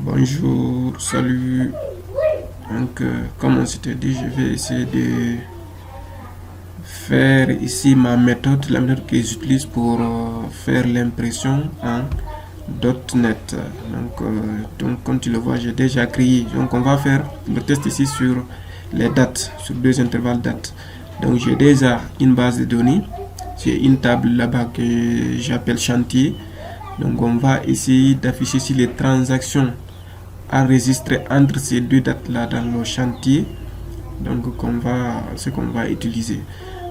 Bonjour, salut. Donc, comme on s'était dit, je vais essayer de faire ici ma méthode, la méthode que j'utilise pour faire l'impression en .NET. Donc, comme tu le vois, j'ai déjà créé. Donc, on va faire le test ici sur les dates, sur deux intervalles dates. Donc, j'ai déjà une base de données. J'ai une table là-bas que j'appelle chantier. Donc, on va essayer d'afficher ici les transactions enregistrées entre ces deux dates-là dans le chantier. Donc, ce qu'on va utiliser.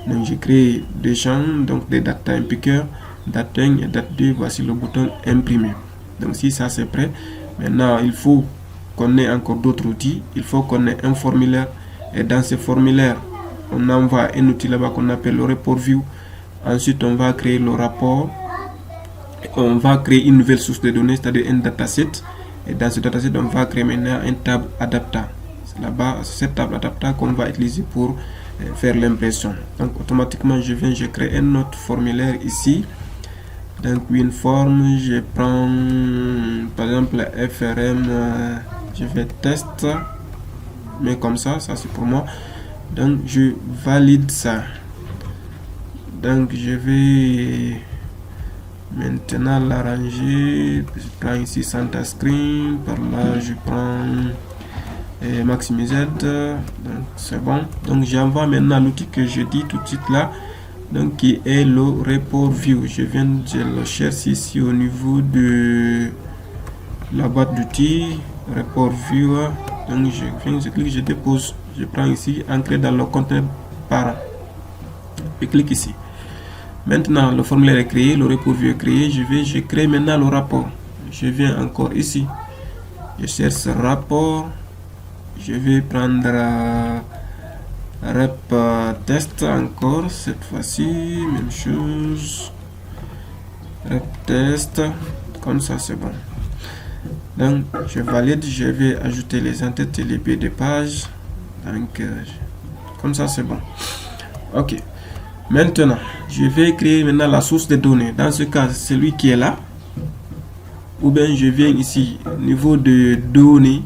Donc, j'ai créé des champs, donc des data picker, date 1 et date 2. Voici le bouton imprimer. Donc, si ça c'est prêt, maintenant il faut qu'on ait encore d'autres outils. Il faut qu'on ait un formulaire. Et dans ce formulaire, on envoie un outil là-bas qu'on appelle le report view. Ensuite, on va créer le rapport. On va créer une nouvelle source de données, c'est-à-dire un dataset. Et dans ce dataset, on va créer maintenant une table adapta. C'est là-bas, cette table adapta qu'on va utiliser pour faire l'impression. Donc, automatiquement, je crée un autre formulaire ici. Donc, une forme, je prends par exemple FRM, je vais test, mais comme ça c'est pour moi. Donc, je valide ça. Donc, je vais maintenant l'arranger. Je prends ici Santa Screen, par là je prends Maximise, donc c'est bon. Donc j'envoie maintenant l'outil que je dis tout de suite là, donc qui est le report view. Je le chercher ici au niveau de la boîte d'outils report view. Donc je clique, je dépose, je prends ici ancré dans le conteneur parent, je clique ici. Maintenant, le formulaire est créé, le report view est créé. Je crée maintenant le rapport. Je viens encore ici. Je cherche ce rapport. Je vais prendre rep test encore. Cette fois-ci, même chose. Rep test. Comme ça, c'est bon. Donc, je valide. Je vais ajouter les entêtes et les pieds de page. Donc, comme ça, c'est bon. Ok. Maintenant, je vais créer maintenant la source de données. Dans ce cas, c'est celui qui est là. Ou bien je viens ici, au niveau de données.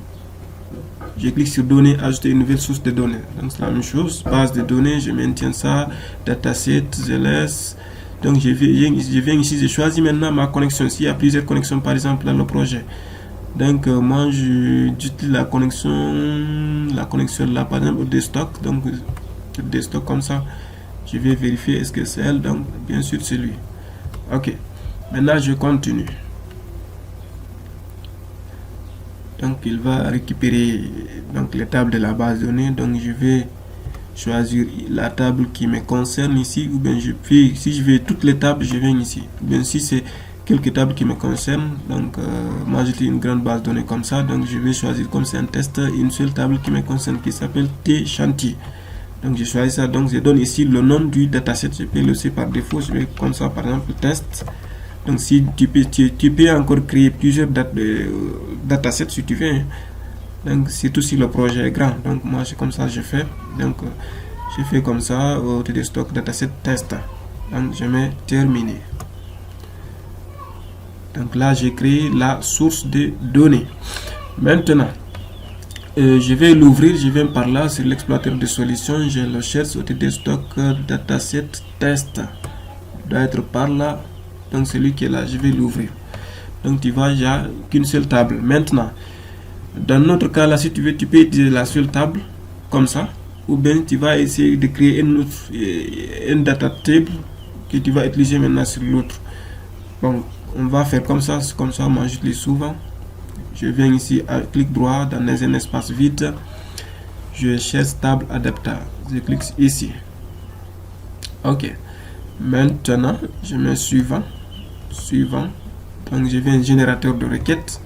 Je clique sur données, ajouter une nouvelle source de données. Donc c'est la même chose. Base de données, je maintiens ça. Dataset, ZLS. Donc je viens ici, je choisis maintenant ma connexion. S'il y a plusieurs connexions par exemple dans le projet. Donc moi j'utilise la connexion là par exemple au desktop. Donc le desktop comme ça. Je vais vérifier est-ce que c'est elle, donc bien sûr c'est lui. Ok, maintenant je continue. Donc il va récupérer donc les tables de la base de données. Donc je vais choisir la table qui me concerne ici, ou bien si je veux toutes les tables, je viens ici. Ou bien si c'est quelques tables qui me concernent, donc moi j'ai une grande base de données comme ça, donc je vais choisir comme c'est un test une seule table qui me concerne qui s'appelle T chantier. Donc je choisis ça, donc je donne ici le nom du dataset. Je peux le laisser par défaut, je vais comme ça par exemple test. Donc si tu peux encore créer plusieurs datasets si tu veux. Donc surtout si le projet est grand. Donc moi c'est comme ça je fais. Donc je fais comme ça au desktop dataset test. Donc je mets terminé. Donc là j'ai créé la source de données. Maintenant je vais l'ouvrir, je viens par là sur l'explorateur de solutions, je le cherche au desktop dataset test. Il doit être par là. Donc celui qui est là, je vais l'ouvrir. Donc tu vois, il n'y a qu'une seule table. Maintenant, dans notre cas là, si tu veux, tu peux utiliser la seule table comme ça, ou bien tu vas essayer de créer une data table que tu vas utiliser maintenant sur l'autre. Bon, on va faire comme ça, moi j'utilise souvent. Je viens ici à clic droit dans un espace vide. Je cherche table adapta. Je clique ici. Ok. Maintenant, je mets suivant. Donc je viens générateur de requête.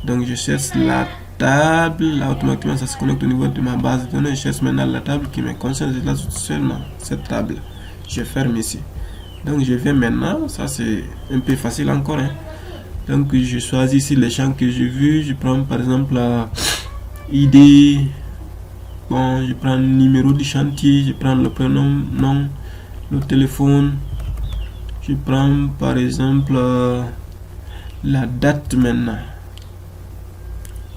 Donc je cherche la table. Là, automatiquement, ça se connecte au niveau de ma base de données. Je cherche maintenant la table qui me concerne. Là seulement cette table. Je ferme ici. Donc je viens maintenant. Ça c'est un peu facile encore. Donc je choisis ici les champs que j'ai vus. Je prends par exemple la ID. Bon, je prends le numéro du chantier. Je prends le prénom, nom, le téléphone. Je prends par exemple la date maintenant.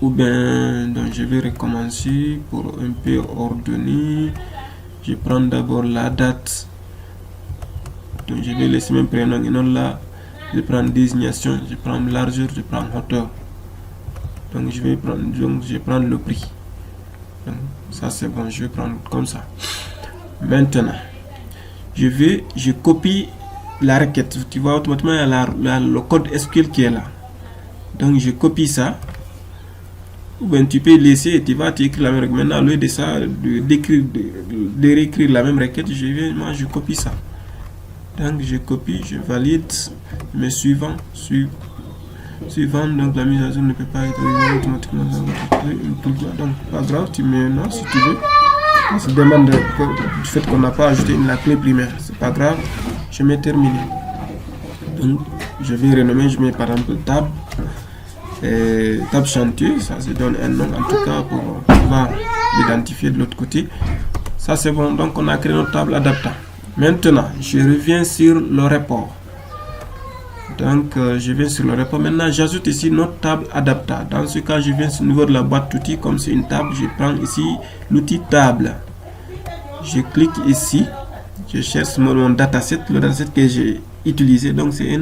ou bien donc je vais recommencer pour un peu ordonner. Je prends d'abord la date, donc je vais laisser mon prénom et non là. Je prends désignation, je prends largeur, je prends hauteur. Donc je vais prendre le prix. Donc ça c'est bon, je vais prendre comme ça. Maintenant je copie la requête. Tu vois automatiquement le code SQL qui est là. Donc je copie ça. Ou bien tu peux laisser et tu vas t'écrire la même requête. Maintenant, au lieu de ça, de réécrire la même requête, je copie ça. Donc je copie, je valide, mais suivant, donc la mise à jour ne peut pas être réalisée automatiquement dans votre clé. Donc pas grave, tu mets non si tu veux. On se demande du fait qu'on n'a pas ajouté la clé primaire, c'est pas grave, je mets terminé. Donc je vais renommer, je mets par exemple tab chantier, ça se donne un nom en tout cas pour pouvoir l'identifier de l'autre côté. Ça c'est bon, donc on a créé notre table adapta. Maintenant je reviens sur le report. Donc je viens sur le report. Maintenant j'ajoute ici notre table adapta. Dans ce cas je viens au niveau de la boîte d'outils, comme c'est une table, je prends ici l'outil table. Je clique ici, je cherche mon dataset, le dataset que j'ai utilisé. Donc c'est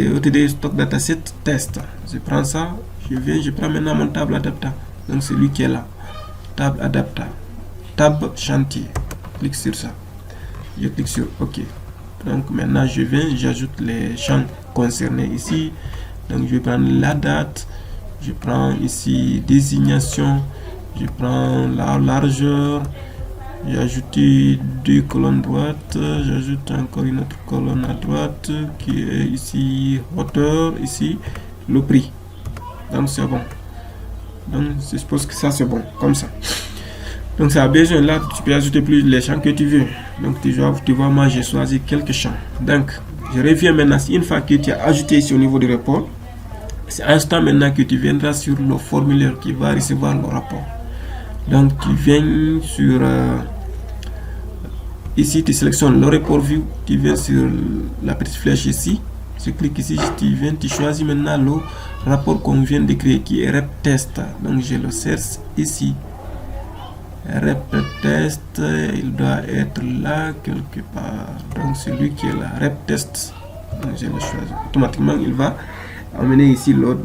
OTD stock dataset test. Je prends ça, je prends maintenant mon table adapta. Donc c'est lui qui est là. Table adapta, tab chantier. Clique sur ça. Je clique sur OK. Donc maintenant j'ajoute les champs concernés ici. Donc je vais prendre la date, je prends ici désignation, je prends la largeur, j'ai ajouté 2 colonnes droites, j'ajoute encore une autre colonne à droite qui est ici hauteur, ici le prix. Donc c'est bon. Donc je suppose que ça c'est bon comme ça. Donc ça a besoin là, tu peux ajouter plus les champs que tu veux. Donc tu vois moi j'ai choisi quelques champs. Donc je reviens maintenant, une fois que tu as ajouté ici au niveau du report, c'est instant maintenant que tu viendras sur le formulaire qui va recevoir le rapport. Donc tu viens sur ici, tu sélectionnes le report view, tu viens sur la petite flèche ici, tu cliques ici, tu choisis maintenant le rapport qu'on vient de créer qui est rep test. Donc je le cherche ici. Rep test, il doit être là quelque part. Donc celui qui est là, rep test. Donc je le choisis. Automatiquement, il va amener ici le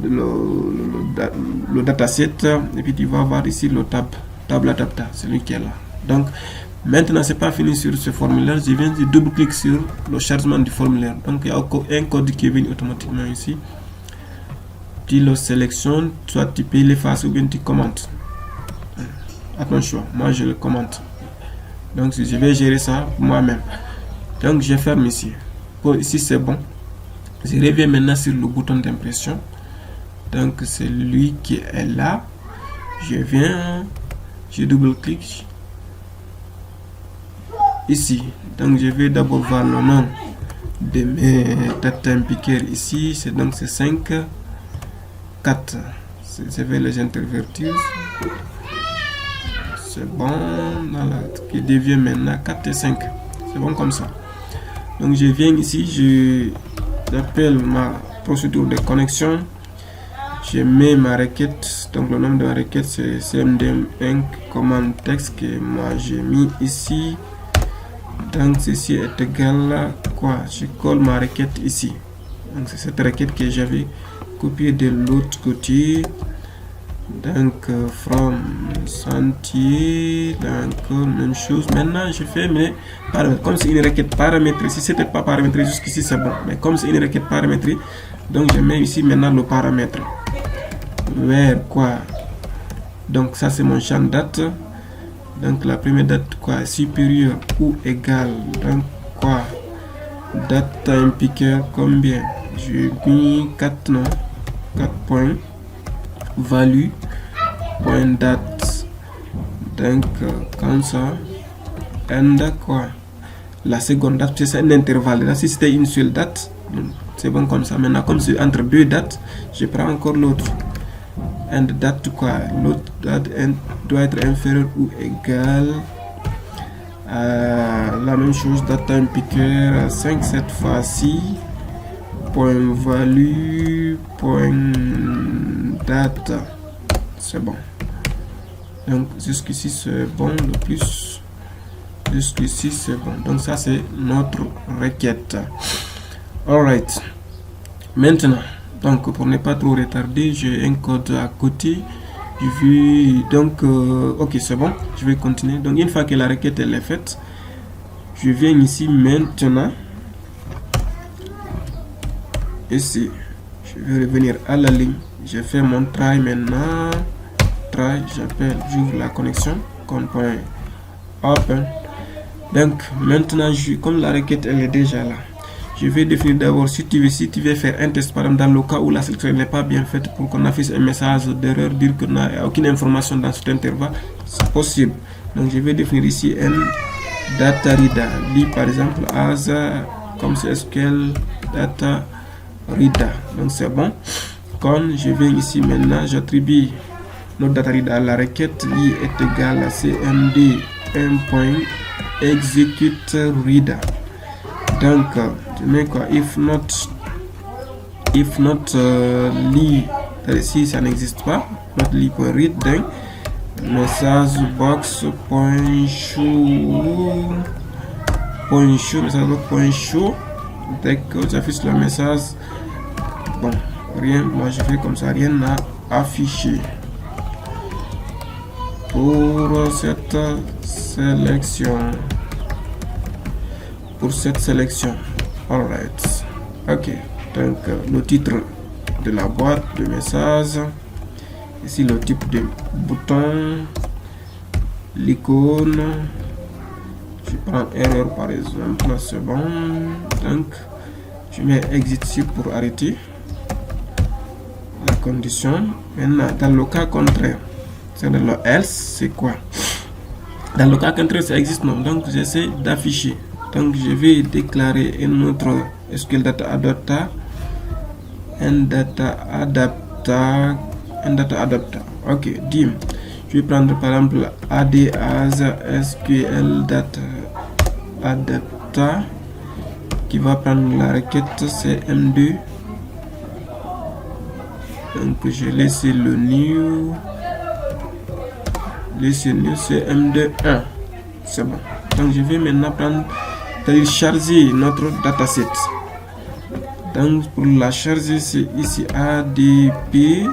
dataset et puis tu vas voir ici le table adapta, celui qui est là. Donc maintenant c'est pas fini sur ce formulaire, je viens de double-cliquer sur le chargement du formulaire. Donc il y a un code qui est venu automatiquement ici. Tu le sélectionnes, soit tu peux l'effacer ou bien tu commentes. À ton choix, moi je le commente. Donc je vais gérer ça moi-même. Donc je ferme ici. Ici c'est bon. Je reviens maintenant sur le bouton d'impression. Donc c'est lui qui est là. Je viens, je double-clique ici. Donc je vais d'abord voir le nom de mes data picker ici. C'est donc c'est 5 4. Je vais les intervertir. C'est bon, qui devient maintenant 4 et 5. C'est bon comme ça. Donc je viens ici, j'appelle ma procédure de connexion. Je mets ma requête. Donc le nom de ma requête c'est cmd1 command text que moi j'ai mis ici. Donc ceci est égal à quoi? Je colle ma requête ici. Donc c'est cette requête que j'avais copiée de l'autre côté. Donc from chantier, donc même chose. Maintenant je fais mes paramètres. Comme c'est une requête paramétrée, si c'était pas paramétré jusqu'ici c'est bon, mais comme c'est une requête paramétrée, donc je mets ici maintenant le paramètre vers quoi. Donc ça c'est mon champ date. Donc la première date quoi, supérieure ou égale, donc quoi, date time picker combien, j'ai mis 4 non 4 points, value point date, donc comme ça, and quoi, la seconde date, c'est un intervalle. Là si c'était une seule date, c'est bon comme ça. Maintenant comme c'est entre deux dates, je prends encore l'autre. And date quoi, l'autre date doit être inférieur ou égal à la même chose, date time picker 5 cette fois-ci, point value point date c'est bon. Donc jusqu'ici c'est bon, le plus jusqu'ici c'est bon. Donc ça c'est notre requête. Alright. Maintenant, donc pour ne pas trop retarder, j'ai un code à côté. Je vais donc ok, c'est bon. Je vais continuer. Donc une fois que la requête elle est faite, je viens ici maintenant. Ici, je vais revenir à la ligne. Je fais mon try maintenant. Try, j'appelle, j'ouvre la connexion. Open. Donc maintenant, comme la requête elle est déjà là, je vais définir d'abord si tu veux faire un test, par exemple dans le cas où la sélection n'est pas bien faite, pour qu'on affiche un message d'erreur, dire qu'on n'a aucune information dans cet intervalle, c'est possible. Donc je vais définir ici un data reader, lit par exemple as comme c'est SQL data reader. Donc c'est bon. Quand je viens ici maintenant, j'attribue notre data reader à la requête lit est égal à cmd 1.execute reader. Donc je mets quoi, if not lit, ici ça n'existe pas, not lit.read, donc message box .show, dès que j'affiche le message, bon, rien, moi je fais comme ça, rien à afficher pour cette sélection. Alright, ok. Donc le titre de la boîte de message, ici le type de bouton, l'icône, je prends erreur par exemple, c'est bon. Donc je mets exit ici pour arrêter la condition. Maintenant dans le cas contraire, c'est le else, c'est quoi? Dans le cas contraire ça existe non, donc j'essaie d'afficher. Donc je vais déclarer une autre SQL data adapter, un data adapter. Ok, dim. Je vais prendre par exemple ad as SQL data adapter qui va prendre la requête cm2. Donc je laisse le new, cm2.1. C'est bon. Donc je vais maintenant prendre, télécharger notre dataset. Donc pour la charger, c'est ici ad.py.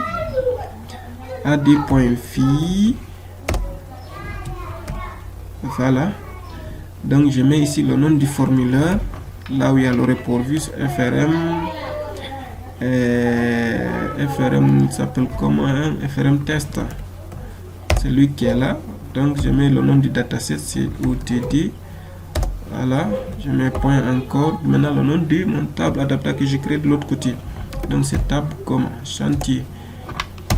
Voilà. Donc je mets ici le nom du formulaire, là où il y a le report vu, FRM. FRM s'appelle comment, hein? FRM test. C'est lui qui est là. Donc je mets le nom du dataset, c'est OTD. Voilà, je mets point encore. Maintenant le nom de mon table adapter que j'ai créé de l'autre côté. Donc c'est table comme chantier.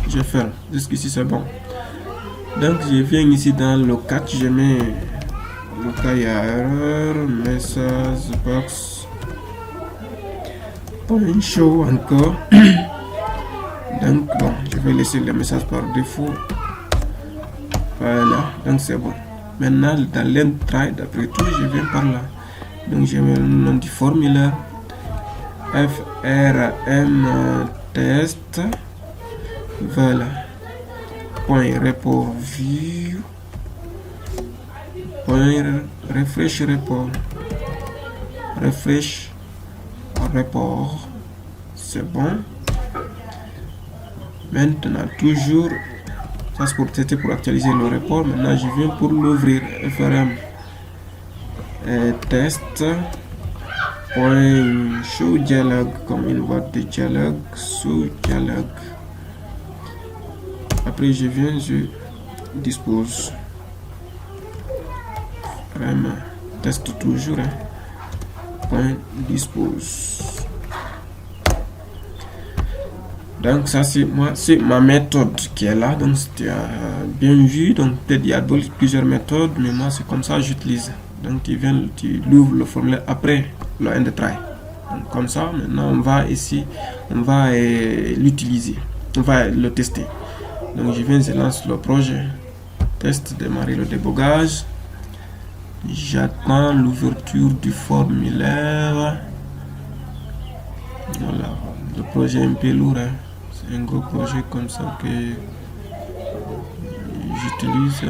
Je ferme. Jusqu'ici c'est bon. Donc je viens ici dans le 4, je mets le cas il y a erreur, message box point show encore. Donc bon, je vais laisser le message par défaut. Voilà, donc c'est bon. Maintenant dans l'entry, d'après tout, je viens par là. Donc je mets le nom du formulaire, FRM test. Voilà. Point report view. Point refresh report. Refresh report. C'est bon. Maintenant toujours, ça c'était pour actualiser le report. Maintenant je viens pour l'ouvrir. FRM test. Point show dialogue, comme une boîte de dialogue, sous dialogue. Après je viens, je dispose. Vraiment, teste toujours. Hein. Point dispose. Donc ça c'est moi, c'est ma méthode qui est là. Donc tu as bien vu. Donc peut-être il y a plusieurs méthodes, mais moi c'est comme ça j'utilise. Donc tu viens, tu l'ouvres le formulaire après le end try. Donc comme ça maintenant on va ici, on va l'utiliser, on va le tester. Donc je viens, je lance le projet, test, démarrer le débogage. J'attends l'ouverture du formulaire. Voilà, le projet est un peu lourd, hein. C'est un gros projet comme ça que j'utilise.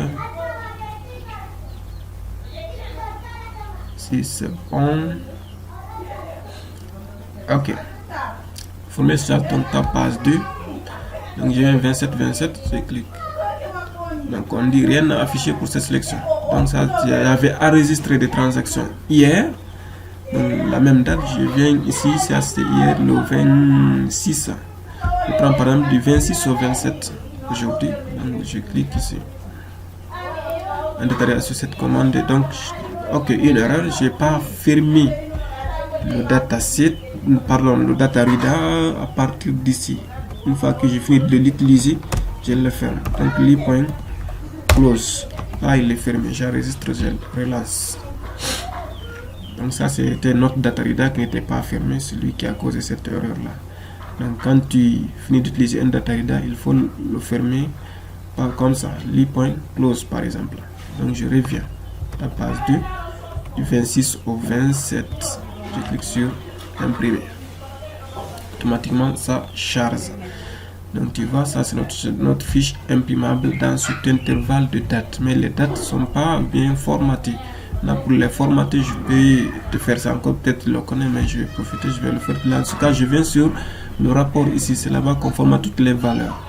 Si c'est bon. Ok. Former sur ta page 2. Donc j'ai un 27, je clique. Donc on dit rien à afficher pour cette sélection. Donc ça, il y avait enregistré des transactions hier. Donc la même date, je viens ici, c'est hier le 26. Je prends par exemple du 26 au 27 aujourd'hui. Donc je clique ici. Un détail sur cette commande. Donc, ok, une erreur, j'ai pas fermé le dataset, le data reader à partir d'ici. Une fois que j'ai fini de l'utiliser, je le ferme. Donc li.close. Là, il est fermé. J'enregistre, je relance. Donc ça, c'était notre data reader qui n'était pas fermé, celui qui a causé cette erreur-là. Donc quand tu finis d'utiliser un data reader, il faut le fermer pas comme ça. li.close par exemple. Donc je reviens à la page 2, du 26 au 27. Je clique sur imprimer. Automatiquement, ça charge. Donc tu vois, ça c'est notre fiche imprimable dans cet intervalle de date. Mais les dates ne sont pas bien formatées. Là, pour les formater, je peux te faire ça encore. Peut-être tu le connais, mais je vais profiter, je vais le faire. Là, en tout cas, je viens sur le rapport ici. C'est là-bas qu'on formate toutes les valeurs.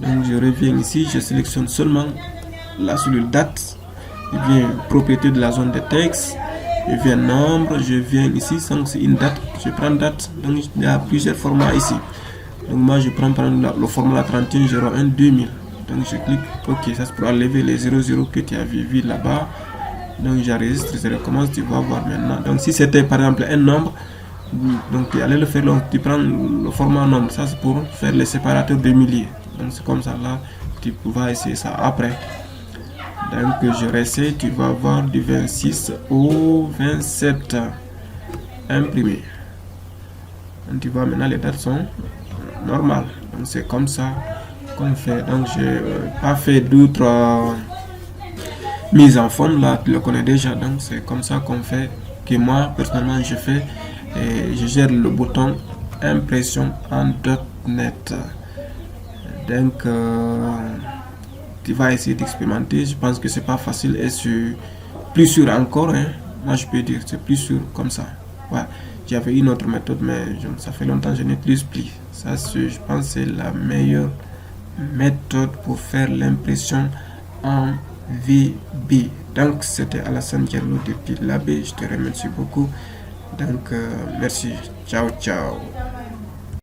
Donc je reviens ici, je sélectionne seulement la cellule date. Je viens propriété de la zone de texte. Je viens nombre, je viens ici, c'est une date, je prends date. Donc il y a plusieurs formats ici. Donc moi je prends par exemple le format 3101 2000. Donc je clique OK, ça c'est pour enlever les 00 que tu as vu là-bas. Donc j'enregistre, je recommence, tu vas voir maintenant. Donc si c'était par exemple un nombre, donc tu allais le faire, donc tu prends le format nombre, ça c'est pour faire les séparateurs de milliers. Donc c'est comme ça là, tu vas essayer ça après. Donc je réessaye, tu vas voir du 26 au 27 imprimé. Donc tu vois maintenant les dates sont normales. Donc c'est comme ça qu'on fait. Donc j'ai pas fait d'autres mises en forme là, tu le connais déjà. Donc c'est comme ça qu'on fait, que moi personnellement je fais. Et je gère le bouton impression en .NET. Donc tu vas essayer d'expérimenter. Je pense que c'est pas facile et c'est plus sûr encore. Moi je peux dire c'est plus sûr comme ça. Ouais. J'avais une autre méthode, mais ça fait longtemps que je n'utilise plus. Ça, je pense c'est la meilleure méthode pour faire l'impression en VB. Donc c'était Alassane Diallo depuis l'AB. Je te remercie beaucoup. Donc merci. Ciao, ciao.